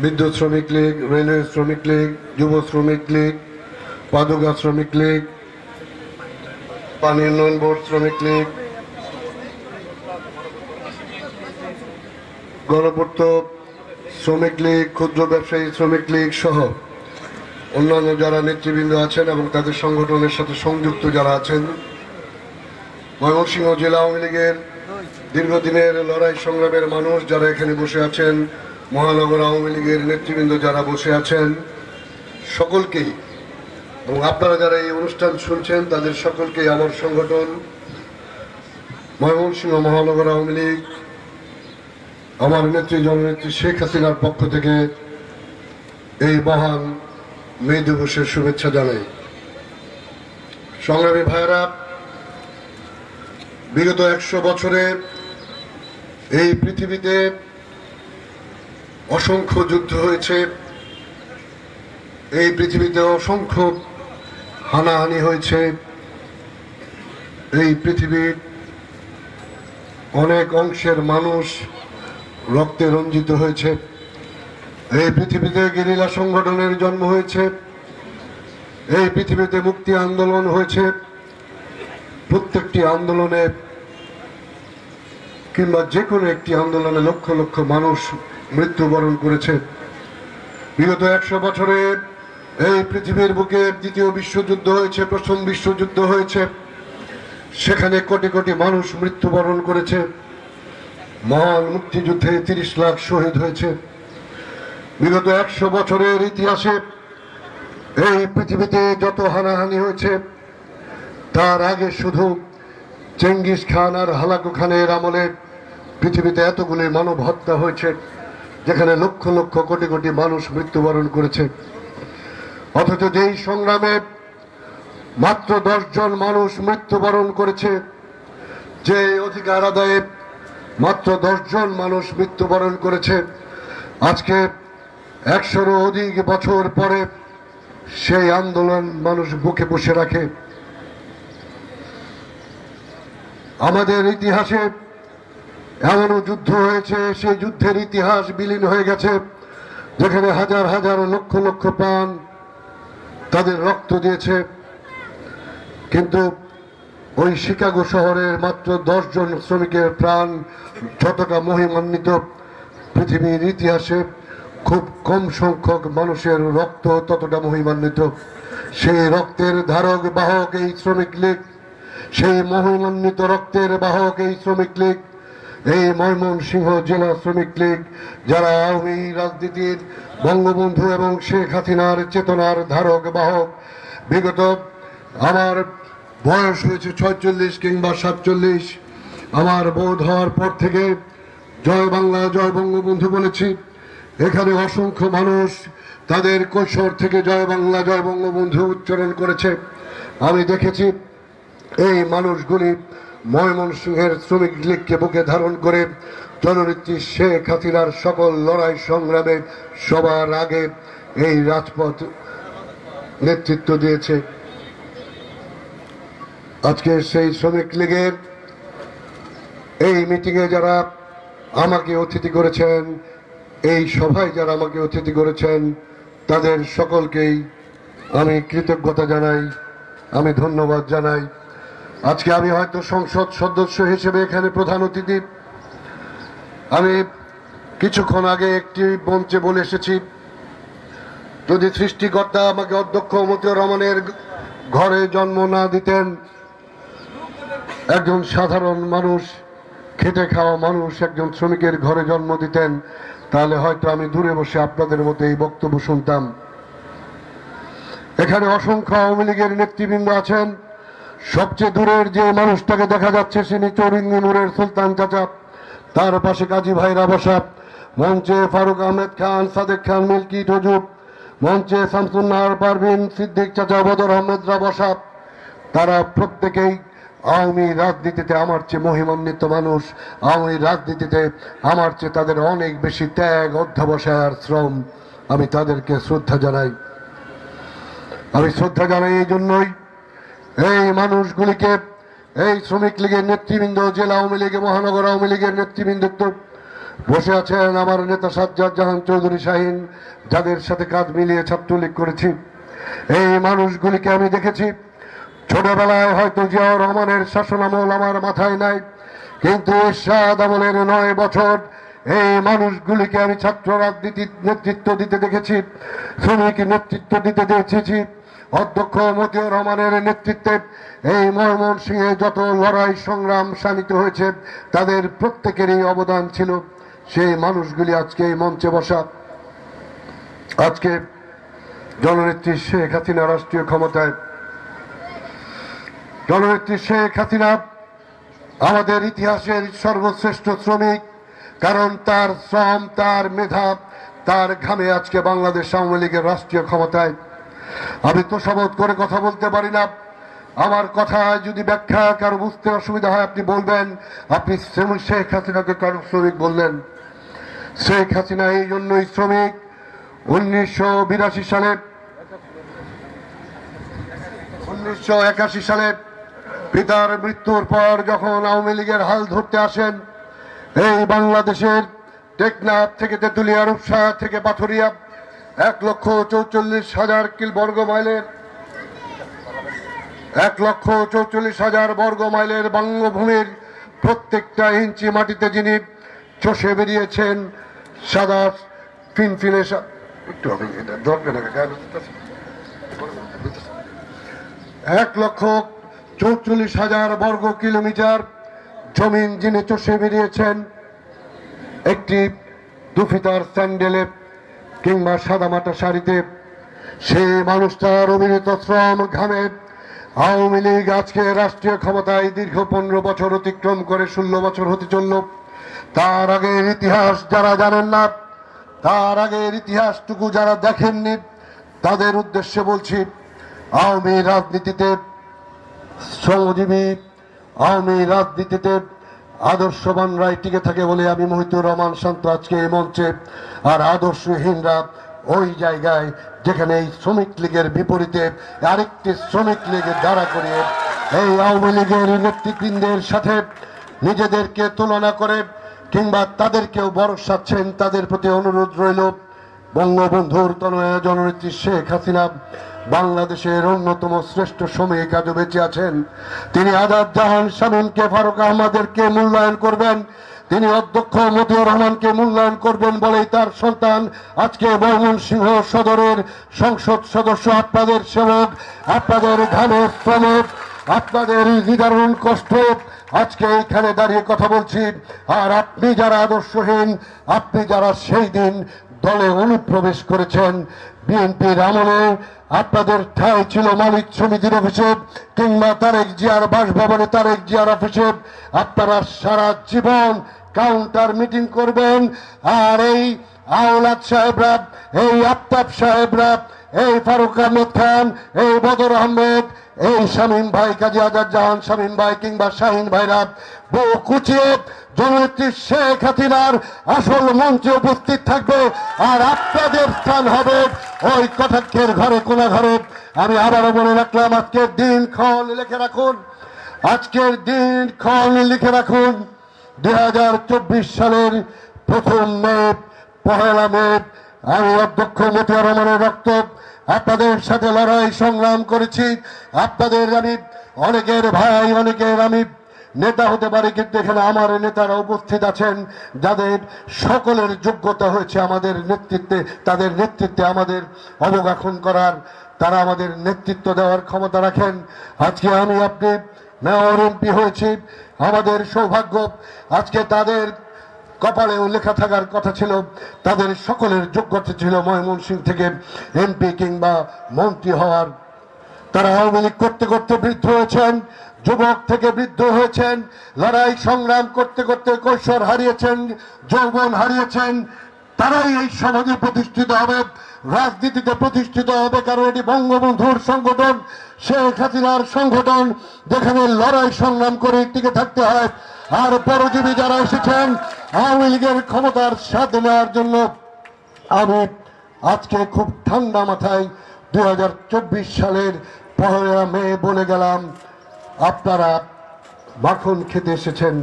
বিদ্যুৎ শ্রমিক লীগ, রেলওয়ে শ্রমিক লীগ, যুব শ্রমিক লীগ, পাদুকা শ্রমিক লীগ, পানি উন্নয়ন বোর্ড শ্রমিক লীগ, গণপূর্ত শ্রমিক লীগ, ক্ষুদ্র ব্যবসায়ী শ্রমিক লীগ সহ অন্যান্য যারা নেতৃবৃন্দ আছেন এবং তাদের সংগঠনের সাথে সংযুক্ত যারা আছেন, ময়মনসিংহ জেলা আওয়ামী লীগের দীর্ঘদিনের লড়াই সংগ্রামের মানুষ যারা এখানে বসে আছেন, মহানগর আওয়ামী লীগের নেতৃবৃন্দ যারা বসে আছেন, সকলকেই এবং আপনারা যারা এই অনুষ্ঠান শুনছেন তাদের সকলকেই আমার সংগঠন ময়মনসিংহ মহানগর আওয়ামী লীগ আমার নেত্রী জননেত্রী শেখ হাসিনার পক্ষ থেকে এই মহান মে দিবসের শুভেচ্ছা জানাই। সংগ্রামী ভাইয়েরা, বিগত 100 বছরে এই পৃথিবীতে অসংখ্য যুদ্ধ হয়েছে, এই পৃথিবীতে অসংখ্য হানাহানি হয়েছে, এই পৃথিবীর অনেক অংশের মানুষ রক্তে রঞ্জিত হয়েছে, এই পৃথিবীতে গেরিলা সংগঠনের জন্ম হয়েছে, এই পৃথিবীতে মুক্তি আন্দোলন হয়েছে। প্রত্যেকটি আন্দোলনে কিংবা যে কোনো একটি আন্দোলনে লক্ষ লক্ষ মানুষ মৃত্যুবরণ করেছে। বিগত 100 বছরে এই পৃথিবীর বুকে দ্বিতীয় বিশ্বযুদ্ধ হয়েছে, প্রথম বিশ্বযুদ্ধ হয়েছে, সেখানে কোটি কোটি মানুষ মৃত্যুবরণ করেছে। মহান মুক্তিযুদ্ধে 30 লাখ শহীদ হয়েছে। বিগত 100 বছরের ইতিহাসে এই পৃথিবীতে যত হানাহানি হয়েছে, তার আগে শুধু চেঙ্গিস খান আর হালাকু খানের আমলে পৃথিবীতে এতগুলি মানব হত্যা হয়েছে, যেখানে লক্ষ লক্ষ কোটি কোটি মানুষ মৃত্যুবরণ করেছে। অথচ যেই সংগ্রামে মাত্র 10 জন মানুষ মৃত্যুবরণ করেছে, যে অধিকার আদায়ে মাত্র 10 জন মানুষ মৃত্যুবরণ করেছে, আজকে 100-এরও অধিক বছর পরে সেই আন্দোলন মানুষ বুকে বসে রাখে। আমাদের ইতিহাসে এমনও যুদ্ধ হয়েছে, সেই যুদ্ধের ইতিহাস বিলীন হয়ে গেছে, যেখানে হাজার হাজার লক্ষ লক্ষ প্রাণ তাদের রক্ত দিয়েছে। কিন্তু ওই শিকাগো শহরের মাত্র 10 জন শ্রমিকের প্রাণ যতটা মহিমান্বিত, পৃথিবীর ইতিহাসে খুব কম সংখ্যক মানুষের রক্ত ততটা মহিমান্বিত। সেই রক্তের ধারক বাহক এই শ্রমিক লীগ, সেই মহিমান্বিত রক্তের বাহক এই শ্রমিক লীগ, এই ময়মনসিংহ জেলা শ্রমিক লীগ, যারা আওয়ামী রাজনীতির বঙ্গবন্ধু এবং শেখ হাসিনার চেতনার ধারক বাহক। বিগত আমার বয়স হয়েছে 46 কিংবা 47, আমার বোধ হওয়ার পর থেকে জয় বাংলা জয় বঙ্গবন্ধু বলেছি। এখানে অসংখ্য মানুষ তাদের কৈশোর থেকে জয় বাংলা জয় বঙ্গবন্ধু উচ্চারণ করেছে। আমি দেখেছি এই মানুষগুলি ময়মনসিংহের শ্রমিক লীগকে বুকে ধারণ করে জননেত্রী শেখ হাসিনার সকল লড়াই সংগ্রামে সবার আগে এই রাজপথ নেতৃত্ব দিয়েছে। আজকে সেই শ্রমিক লীগের এই মিটিংয়ে যারা আমাকে অতিথি করেছেন, এই সভায় যারা আমাকে অতিথি করেছেন, তাদের সকলকেই আমি কৃতজ্ঞতা জানাই, আমি ধন্যবাদ জানাই। আজকে আমি হয়তো সংসদ সদস্য হিসেবে এখানে প্রধান অতিথি। আমি কিছুক্ষণ আগে একটি মঞ্চে বলে এসেছি, যদি সৃষ্টিকর্তা আমাকে অধ্যক্ষ মতিউর রহমানের ঘরে জন্ম না দিতেন, একজন সাধারণ মানুষ, খেটে খাওয়া মানুষ, একজন শ্রমিকের ঘরে জন্ম দিতেন, তাহলে হয়তো আমি দূরে বসে আপনাদের মতো এই বক্তব্য শুনতাম। এখানে অসংখ্য আওয়ামী লীগের নেতৃবৃন্দ আছেন। সবচেয়ে দূরের যে মানুষটাকে দেখা যাচ্ছে তিনি চৌরিঙ্গিনুরের সুলতান চাচা, তার পাশে কাজী ভাইরা বসা, মঞ্চে ফারুক আহমেদ খান, সাদেক খান, মিল্কি টজুব, মঞ্চে শামসুন্নাহার পারভিন, সিদ্দিক চাচা, বদর আহমেদরা বসা। তারা প্রত্যেকেই আওয়ামী রাজনীতিতে আমার চেয়ে মহিমান্বিত মানুষ। আওয়ামী রাজনীতিতে আমার চেয়ে তাদের অনেক বেশি ত্যাগ, অধ্যবসায়, শ্রম। আমি তাদেরকে শ্রদ্ধা জানাই। আমি শ্রদ্ধা জানাই এই জন্যই, এই মানুষগুলিকে, এই শ্রমিক লীগের নেতৃবৃন্দ, জেলা আওয়ামী লীগ, মহানগর আওয়ামী লীগের নেতৃবৃন্দ বসে আছেন আমার নেতা সাজ্জাদ জাহান চৌধুরী শাহীন, যাদের সাথে কাঁধ মিলিয়ে ছাত্রলীগ করেছি। এই মানুষগুলিকে আমি দেখেছি। ছোটবেলায় হয়তো জিয়াউর রহমানের শাসনামল আমার মাথায় নাই, কিন্তু এরশাদ আমলের 9 বছর এই মানুষগুলিকে আমি ছাত্র রাজনীতির নেতৃত্ব দিতে দেখেছি, শ্রমিক নেতৃত্ব দিতে দেখেছি। অধ্যক্ষ মতিউর রহমানের নেতৃত্বে এই ময়মনসিংহে যত লড়াই সংগ্রাম শানিত হয়েছে, তাদের প্রত্যেকেরই অবদান ছিল। সেই মানুষগুলি আজকে এই মঞ্চে বসা। আজকে জননেত্রী শেখ হাসিনা রাষ্ট্রীয় ক্ষমতায়। জননেত্রী শেখ হাসিনা আমাদের ইতিহাসের সর্বশ্রেষ্ঠ শ্রমিক, কারণ তার শ্রম, তার মেধা, তার ঘামে আজকে বাংলাদেশ আওয়ামী লীগের রাষ্ট্রীয় ক্ষমতায়। আমি তো শপথ করে কথা বলতে পারি না। আমার কথা যদি ব্যাখ্যা কারো বুঝতে অসুবিধা হয় আপনি বলবেন, আপনি শেখ হাসিনাকে কারো শ্রমিক বললেন। শেখ হাসিনা এই জন্যই শ্রমিক। 1982 সালে 1981 সালে পিতার মৃত্যুর পর যখন আওয়ামী লীগের হাল ধরতে আসেন, এই বাংলাদেশের টেকনাফ থেকে তেঁতুলিয়া, রূপসা থেকে পাথুরিয়া 1,44,000 বর্গ মাইলের 1,44,000 বর্গ মাইলের বঙ্গভূমির প্রত্যেকটা ইঞ্চি মাটিতে যিনি চষে বেরিয়েছেন, সাদা ফিনফিনে একটু 1,44,000 বর্গ কিলোমিটার জমিন যিনি চষে বেরিয়েছেন, একটি দুফিতার স্যান্ডেলে কিংবা সাদামাটা শাড়িতে, সেই মানুষটার অবিরত শ্রম ঘামে আওয়ামী লীগ আজকে রাষ্ট্রীয় ক্ষমতায় দীর্ঘ 15 বছর অতিক্রম করে 16 বছর হতে চলল। তার আগের ইতিহাস যারা জানেন না, তার আগের ইতিহাসটুকু যারা দেখেননি, তাদের উদ্দেশ্যে বলছি, আওয়ামী রাজনীতিতে শ্রমজীবী, আওয়ামী রাজনীতিতে আদর্শবানরাই টিকে থাকে বলে আমি মহিতুর রহমান শান্ত আজকে এই মঞ্চে, আর আদর্শহীনরা ওই জায়গায় যেখানে এই শ্রমিক লীগের বিপরীতে আরেকটি শ্রমিক লীগের দ্বারা করিয়ে এই আওয়ামী লীগের নেতৃবৃন্দের সাথে নিজেদেরকে তুলনা করে কিংবা তাদেরকেও বরসাচ্ছেন। তাদের প্রতি অনুরোধ রইল, বঙ্গবন্ধুর তনয়া জননেত্রী শেখ হাসিনা বাংলাদেশের অন্যতম শ্রেষ্ঠ শ্রমিক, আজও বেঁচে আছেন। তিনি আজাদ জাহান শামীমকে, ফারুক আহমদকে মূল্যায়ন করবেন, তিনি অধ্যক্ষ মতিউর রহমানকে মূল্যায়ন করবেন বলেই তার সন্তান আজকে ময়মনসিংহ সদরের সংসদ সদস্য, আপনাদের সেবক, আপনাদের ঘামের শ্রমিক, আপনাদের নিদারুণ কষ্ট আজকে এখানে দাঁড়িয়ে কথা বলছি। আর আপনি যারা আদর্শহীন, আপনি যারা সেই দিন দলে অনুপ্রবেশ করেছেন, বিএনপির আমলে আপনাদের ঠাঁই ছিল মালিক সমিতির অফিসে কিংবা তারেক জিয়ার বাসভবনে, তারেক জিয়ার অফিসে। আপনারা সারা জীবন কাউন্টার মিটিং করবেন, আর এই আওলাদ সাহেবরা, এই আফতাব সাহেবরা, এই ফারুক আহমেদ খান, এই বদর আহমেদ, এই শামীম ভাই, কাজী আজাদ জাহান শামীম ভাই কিংবা শাহিন ভাইরা বউ কুচিয়ে জননেত্রী শেখ হাসিনার আসল মঞ্চে উপস্থিত থাকবে, আর আপনাদের স্থান হবে ওই কটাক্ষের ঘরে, কোনা ঘরে। আমি আবারও মনে রাখলাম, আজকের দিন ক্ষণ লিখে রাখুন, আজকের দিন ক্ষণ লিখে রাখুন। 2024 সালের 1 মে, 1 মে আমি অধ্যক্ষ মতিউর রহমানের রক্ত আপনাদের সাথে লড়াই সংগ্রাম করেছি। আপনাদের আমি অনেকের ভাই, অনেকের আমি নেতা হতে পারি, কিন্তু এখানে আমার নেতারা উপস্থিত আছেন যাদের সকলের যোগ্যতা হয়েছে আমাদের নেতৃত্বে, তাদের নেতৃত্বে আমাদের অবগাহন করার, তারা আমাদের নেতৃত্ব দেওয়ার ক্ষমতা রাখেন। আজকে আমি আপনি মেয়র এমপি হয়েছি, আমাদের সৌভাগ্য। আজকে তাদের কপালেও লেখা থাকার কথা ছিল, তাদের সকলের যোগ্যতা ছিল ময়মনসিংহ থেকে এমপি কিংবা মন্ত্রী হওয়ার। তারা আওয়ামী লীগ করতে করতে বৃদ্ধ হয়েছেন, যুবক থেকে বৃদ্ধ হয়েছেন, লড়াই সংগ্রাম করতে করতে কৈশোর হারিয়েছেন, যৌবন হারিয়েছেন। তারাই এই সমাজে প্রতিষ্ঠিত হবে, রাজনীতিতে প্রতিষ্ঠিত হবে, কারণ এটি বঙ্গবন্ধুর সংগঠন, শেখ হাসিনার সংগঠন, যেখানে লড়াই সংগ্রাম করে টিকে থাকতে হয়। আর পরজীবী যারা এসেছেন আওয়ামী লীগের ক্ষমতার স্বাদ নেওয়ার জন্য, আমি আজকে খুব ঠান্ডা মাথায় 2024 সালের 1 মে বলে গেলাম, আপনারা মাখন খেতে এসেছেন,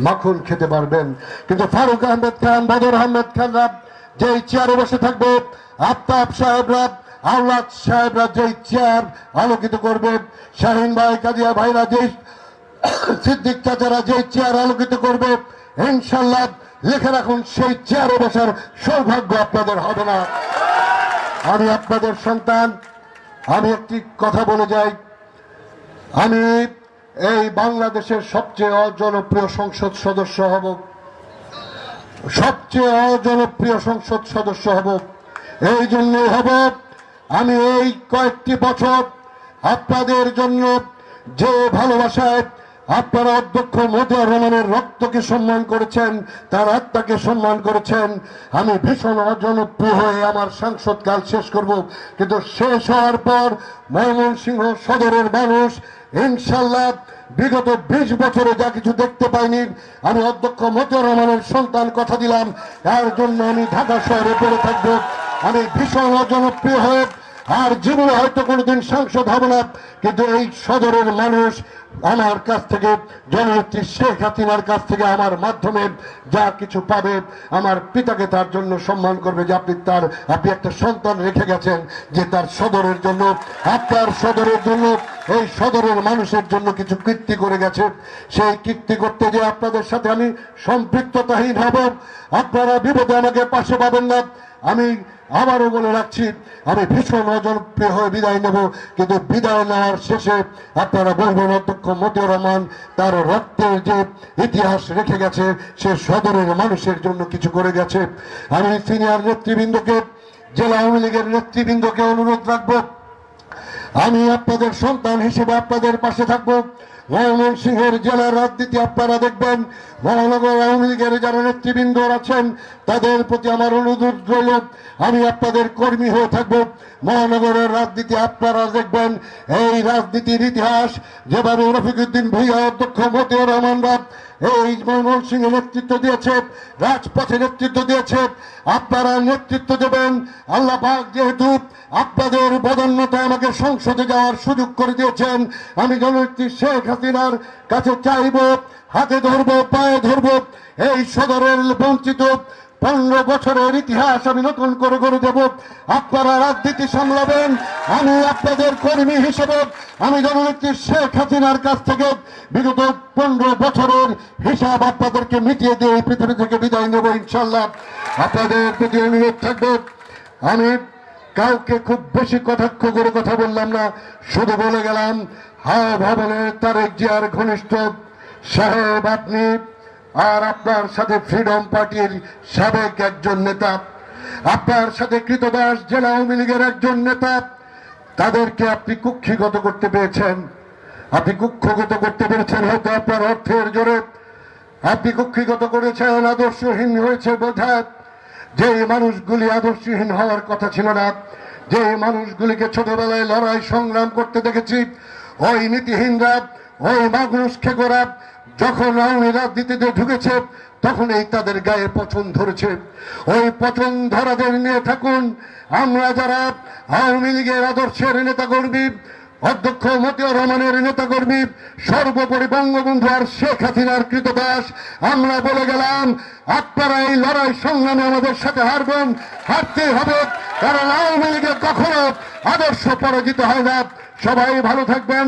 মাখন খেতে পারবেন। কিন্তু ফারুক আহমেদ খান, বদর আহমেদ খানরা যেই চেয়ারে বসে থাকবে, আফতাব সাহেবরা, আওলাদ সাহেবরা যেই চেয়ার আলোকিত করবে, শাহিন ভাই, কাজিয়া ভাইরা যেই, সিদ্দিক চাচারা যেই চেয়ার আলোকিত করবে, ইনশাল্লাহ লিখে রাখুন, সেই চেয়ারে বসার সৌভাগ্য আপনাদের হবে না। আমি আপনাদের সন্তান, আমি একটি কথা বলে যাই, আমি এই বাংলাদেশের সবচেয়ে অজনপ্রিয় সংসদ সদস্য হব, সবচেয়ে অজনপ্রিয় সংসদ সদস্য হব। এই জন্যই হব, আমি এই কয়েকটি বছর আপনাদের জন্য যে ভালোবাসায় আপনারা অধ্যক্ষ মতিয়ার রহমানের রক্তকে সম্মান করেছেন, তার আত্মাকে সম্মান করেছেন, আমি ভীষণ অজনপ্রিয় হয়ে আমার সাংসদকাল শেষ করব। কিন্তু শেষ হওয়ার পর ময়মনসিংহ সদরের মানুষ ইনশাল্লাহ বিগত 20 বছরে যা কিছু দেখতে পাইনি, আমি অধ্যক্ষ মতিয়ার রহমানের সন্তান কথা দিলাম, এর জন্য আমি ঢাকা শহরে পড়ে থাকবো। আমি ভীষণ অজনপ্রিয় হয়ে আর জীবনে হয়তো কোনোদিন সাংসদ হব না, কিন্তু এই সদরের মানুষ আমার কাছ থেকে, জননেত্রী শেখ হাসিনার কাছ থেকে আমার মাধ্যমে যা কিছু পাবে, আমার পিতাকে তার জন্য সম্মান করবে যে আপনি একটা সন্তান রেখে গেছেন, যে তার সদরের জন্য, আপনার সদরের জন্য, এই সদরের মানুষের জন্য কিছু কীর্তি করে গেছে। সেই কীর্তি করতে যে আপনাদের সাথে আমি সম্পৃক্ততাহীন হব, আপনারা বিপদে আমাকে পাশে পাবেন না। আমি আবারও বলে রাখছি, আমি ভীষণ অজনপ্রিয় হয়ে বিদায় নেব, কিন্তু বিদায় নেওয়ার শেষে আপনারা বলবেন অধ্যক্ষ মতিয়ার রহমান তার রক্তের যে ইতিহাস রেখে গেছে, সে সদরের মানুষের জন্য কিছু করে গেছে। আমি সিনিয়র নেতৃবৃন্দকে, জেলা আওয়ামী লীগের নেতৃবৃন্দকে অনুরোধ রাখবো, আমি আপনাদের সন্তান হিসেবে আপনাদের পাশে থাকবো। ময়মনসিংহের জেলার রাজনীতি আপনারা দেখবেন, মহানগর আওয়ামী লীগের যারা নেতৃবৃন্দ আছেন তাদের প্রতি আমার অনুরোধ রইল, আমি আপনাদের কর্মী হয়ে থাকবো। মহানগরের রাজনীতি আপনারা দেখবেন, এই রাজনীতির ইতিহাস যেভাবে রফিকুদ্দিন ভূঁইয়া, অধ্যক্ষ মতিয়ার রহমানরা এই ময়মনসিংহে নেতৃত্ব দিয়েছে, রাজপথে নেতৃত্ব দিয়েছে, আপনারা নেতৃত্ব দেবেন। আল্লাহ পাক যেহেতু আপনাদের বদান্যতায় আমাকে সংসদে যাওয়ার সুযোগ করে দিয়েছেন, আমি জননেত্রী শেখ হাসিনার কাছে চাইব, হাতে ধরবো, পায়ে ধরবো, এই সদরের বঞ্চিত 15 বছরের ইতিহাস আমি নতুন করে গড়ে দেব। আপনারা রাজনীতি সামলাবেন, আমি আপনাদের কর্মী হিসেবে আমি জননেত্রী শেখ হাসিনার কাছ থেকে বিগত 15 বছরের হিসাব আপনাদেরকে মিটিয়ে দিয়ে এই পৃথিবী থেকে বিদায় নেব ইনশাল্লাহ। আপনাদের প্রতি অনুরোধ থাকবে, আমি কাউকে খুব বেশি কটাক্ষ করে কথা বললাম না, শুধু বলে গেলাম, হাওয়া ভবনের তারেক জিয়ার ঘনিষ্ঠ সাহেব আপনি, আর আপনার সাথে ফ্রিডম পার্টির সাবেক একজন নেতা, আপনার সাথে কৃতদাস জেলা আওয়ামী লীগের একজন নেতা, তাদেরকে আপনি কুক্ষিগত করতে পেরেছেন। আপনি কুক্ষগত করতে পেরেছেন হয়তো আপনার অর্থের জোরে, আপনি কুক্ষিগত করেছেন, আদর্শহীন হয়েছে বোধহয়। যে মানুষগুলি আদর্শহীন হওয়ার কথা ছিল না, যে মানুষগুলিকে ছোটবেলায় লড়াই সংগ্রাম করতে দেখেছি, ওই নীতিহীনরা, ওই মানুষ খেগোরা যখন আওয়ামী রাজনীতিতে ঢুকেছে তখনই তাদের গায়ে পচন ধরেছে। ওই পচন ধরাদের নিয়ে থাকুন। আমরা যারা আওয়ামী লীগের আদর্শের নেতাকর্মী, অধ্যক্ষ মতিয়ার রহমানের নেতাকর্মী, সর্বোপরি বঙ্গবন্ধু আর শেখ হাসিনার কৃতদাস, আমরা বলে গেলাম আপনারা এই লড়াই সংগ্রামে আমাদের সাথে হারবেন, হারতেই হবে, কারণ আওয়ামী লীগের কখনো আদর্শ পরাজিত হয় না। সবাই ভালো থাকবেন।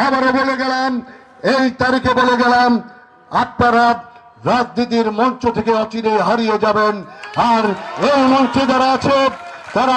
আবারও বলে গেলাম, এই তারিখে বলে গেলাম, আপনারা রাজনীতির মঞ্চ থেকে অচিরে হারিয়ে যাবেন, আর এই মঞ্চে যারা আছে তারা